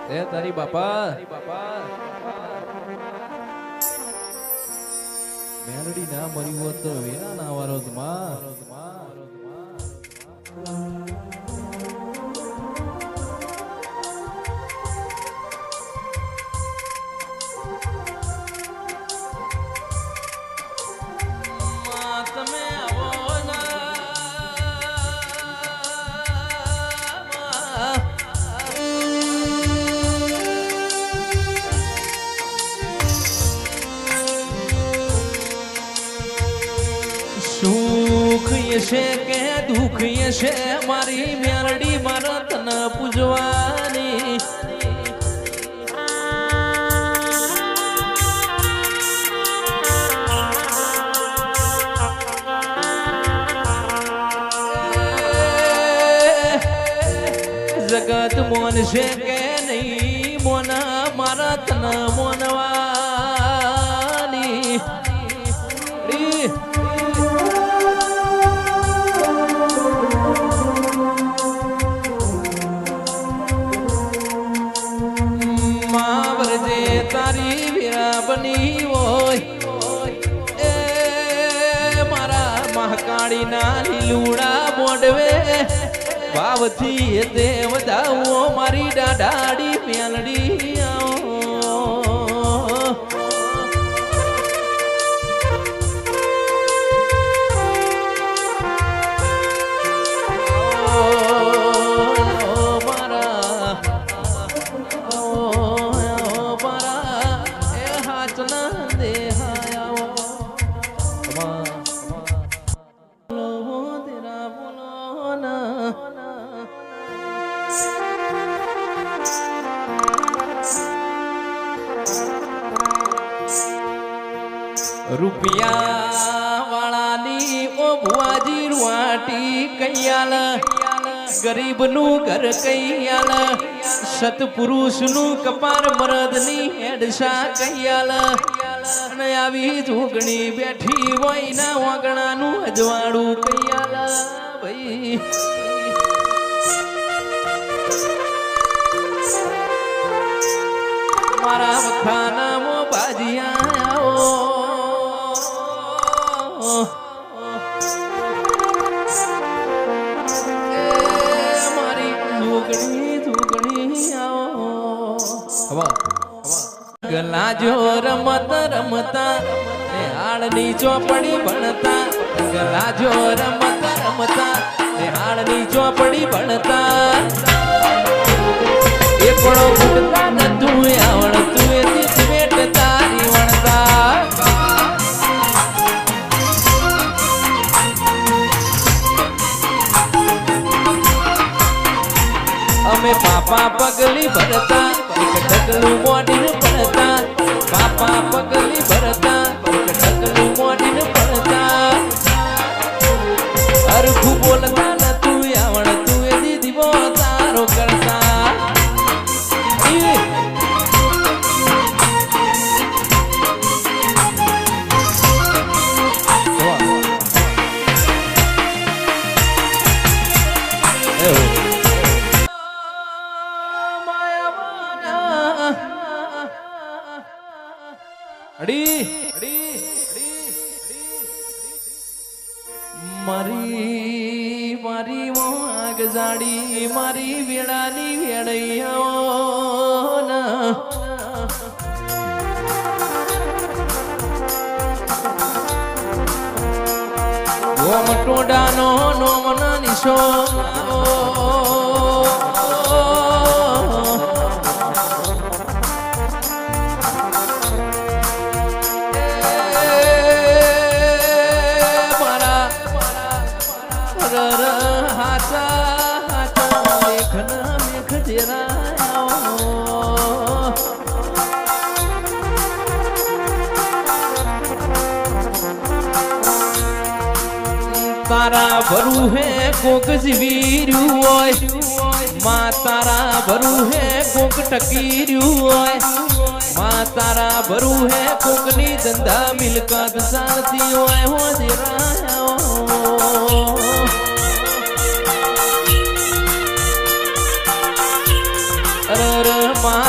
એ તારી બાપા મેલડી ના મરી હોત તો વેરા ના વારો માં સુખ યશે કે દુઃખ યશે મારી મેરડી મારા તન પૂજવાની જગત મોન છે કે નહીં મોના મારા તન મોનવાની તારી વીરા બની હોય એ મારા મહાકાળી ના લીલુડા મોડવે ભાવથી તે વધાવો મારી દાડાડી મેલડી રૂપિયા વાળાની ઓ ભુવાજી રૂવાટી કૈયાલ ગરીબ નું ઘર કૈયાલ સતપુરુષ નું કપાર મરદ ની હેડસા કૈયાલ અને આવી જોગણી બેઠી હોય ના વાગણા નું અજવાળું કૈયાલ ભાઈ મારા વખાના મો બાજીયા ગલાજો રમત રમતા હાળની ચોપડી ભણતા ગલાજો રમત રમતા હાળની ચોપડી ભણતા એકડો ફૂટતા નતું આવડતું એથી વેટ તારી વણતા અમે પાપા પગલી ભરતા એક ઢગલું મોઢીને ભરતા પાપા પગલી ભરતા એક ઢગલું મોઢીને ભરતા હરખું બોલતા નતું આવડતું એ દીદીઓ તારો કરતા મારી મારી વાગ જાડી મારી વેળાની વેળૈયા ઓમ ટોડાનો નોમના નિશો તારા ભરું હે કોક જીવીર્યું હોય માં તારા ભરું હે કોક ટકીર્યું હોય માં તારા ભરું હે કોક ની ધંધા મિલકત સારથી હોય હો દેરાયો અરે માં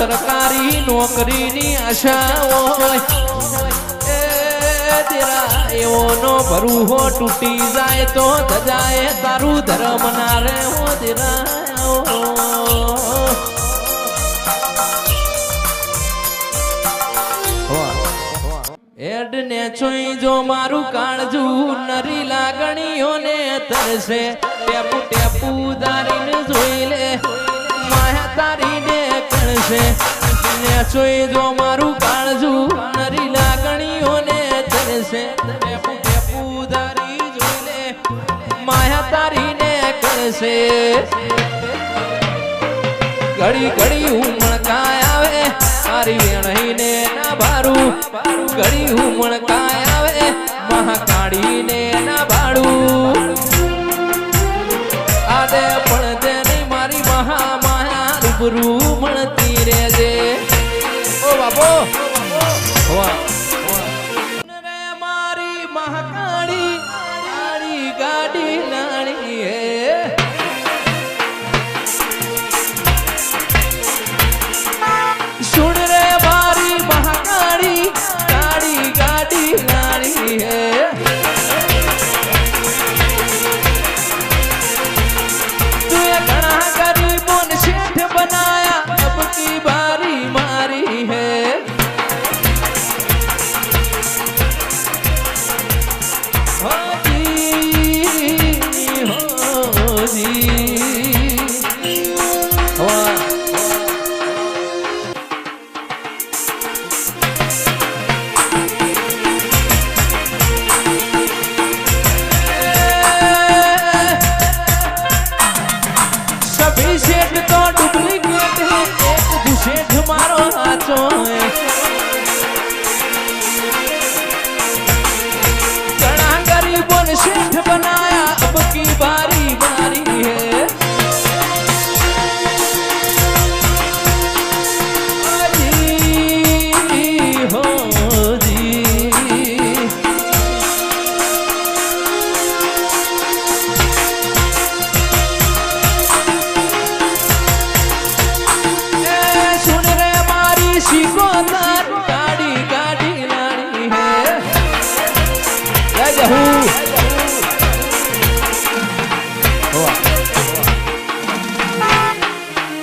સરકારી નોકરીની આશા હોય એ તેરા એવો નો ભરું હો તૂટી જાય તો ધજાએ તારું ધર્મ ના રે હો તેરા એડ ને ચોઈ જો મારું કાળજુ નરી લાગણીઓને તરસે ટેપુ ટેપુ દારીને જોઈ લે માયા તારીને કણસે ને ચોઈ જો મારું કાળજુ નરી લાગણીઓને તરસે ટેપુ ટેપુ દારી જોઈ લે માયા તારીને કણસે ઘડી ઘડી ઉમળકાય આવે મારી વેણહીને ના ભારું ઘડી ઉમળકાય આવે મહાકાળીને ના ભાડું આદે પણ તેની મારી મહામાયા રૂબરૂ મળતી રહેજે ઓ બાપો રે મારી મહાકાળી આડી ગાડી નાણી હે सुन रे मारी महाकाली गाड़ी गाड़ी नारी है तूने घना गरीबों ने सेठ बनाया अब की बारी मारी है हो जी सेठ तो डुप्लीकेट है एक दू सेठ मारो हाथो है घना गरीबों ने सेठ बनाया अब की बारी बारी है हो जी गाड़ी गाड़ी लानी है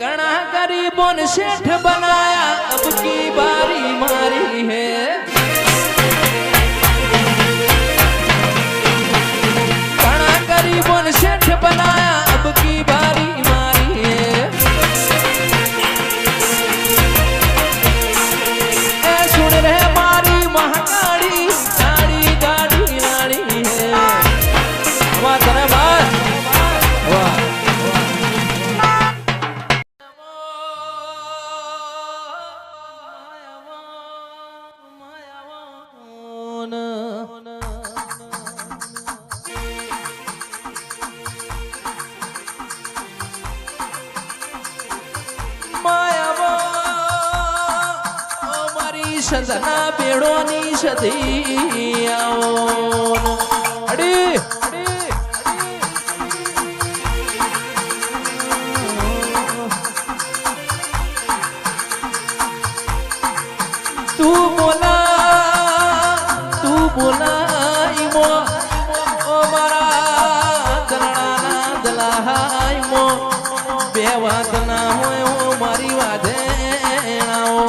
घना गरीबों ने सेठ बनाया अब की बारी मारी है घना गरीबों ने सेठ बनाया अब की बारी मारी है सुन रहे मारी महाकाली गाड़ी गाड़ी नाड़ी है वाह तेरा वाह वाह सजना पेड़ोनी सदी आओ अड़ी तू बोला इमो ओ मारा दलना दलाहाई मो बेवाद ना होय ओ मारी वादे आओ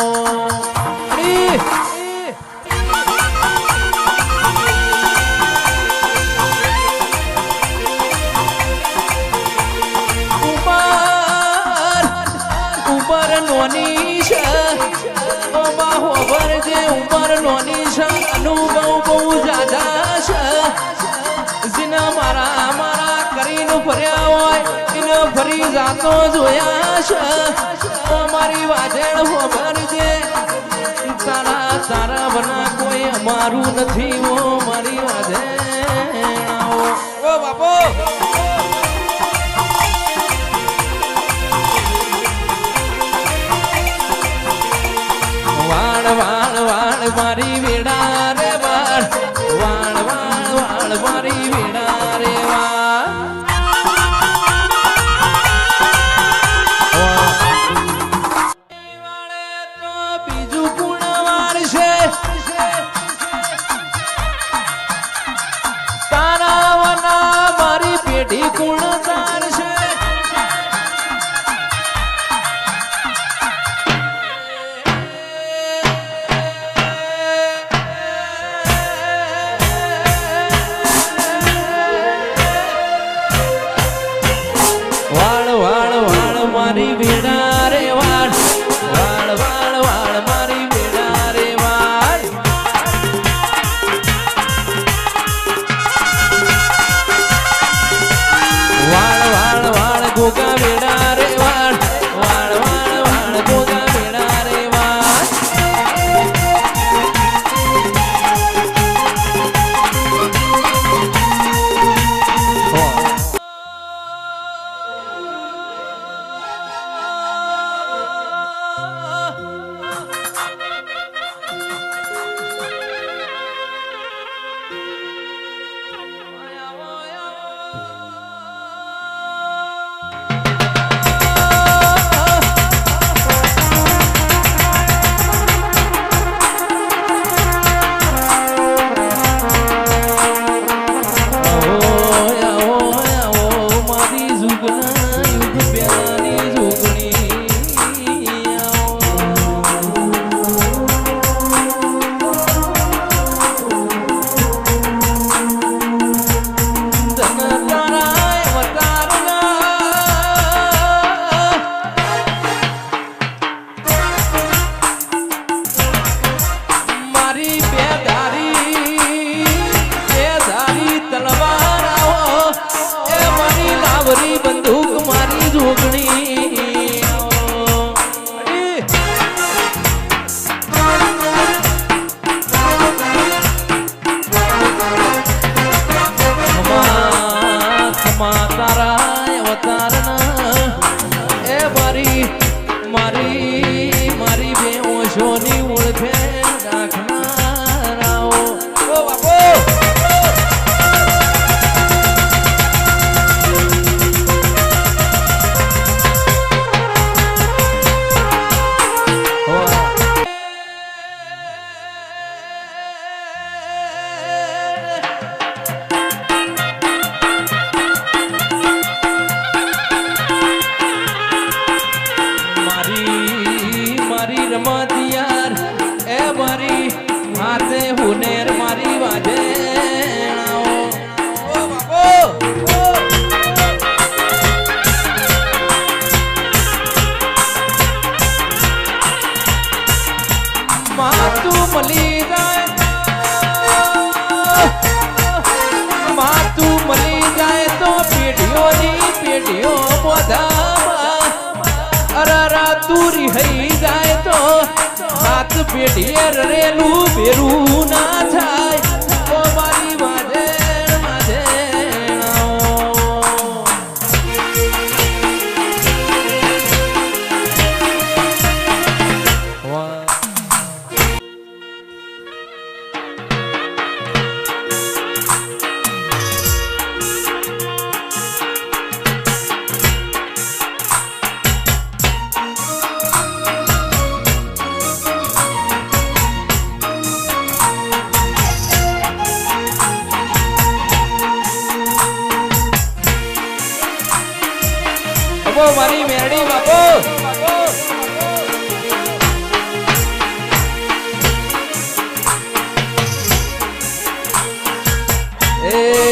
ऊपर नोनीश ओ बाहो वर्जे ऊपर नोनीश अनुभव बहु ज्यादा जिना मारा मारा करीन फर्या होय इन फरी जातो जोया ओ मारी वाजेण हो वर्जे तारा तारा बना कोई हमारू नहीं वो मारी वाजेण ओ बापो वाण वाण वाण मारी वीणा रे वाण वाण वाण वाण मारी वीणा रे वाण वाणे કુળ તાર છે વાળ વાળ વાળ મારી વેડા રે વાળ વાળ વાળ વાળ મારી વેડા રે વાળ વાળ વાળ વાળ ગોગા વેડા રે વાળ વાળ વાળ વાળ ગોગા વેડા રે વાળ બંદૂક મારી જોગણી તારા અવતારના એ મારી મારી મારી બે ઓછોની ઓળખે રાખનારાઓ ઓ બાપો રમતિયાર એ મારી હાથે હુનેર મારી વાજે માતું મળી જાય માતું મળી જાય તો પેઢીઓની પેઢીઓ બધા અરારા તુરી હઈ જાય તો હાથ પેઢીએ રેલું બેરું ના થાય ઓ મારી વાજે વાજે મારી મેરડી બાપો એ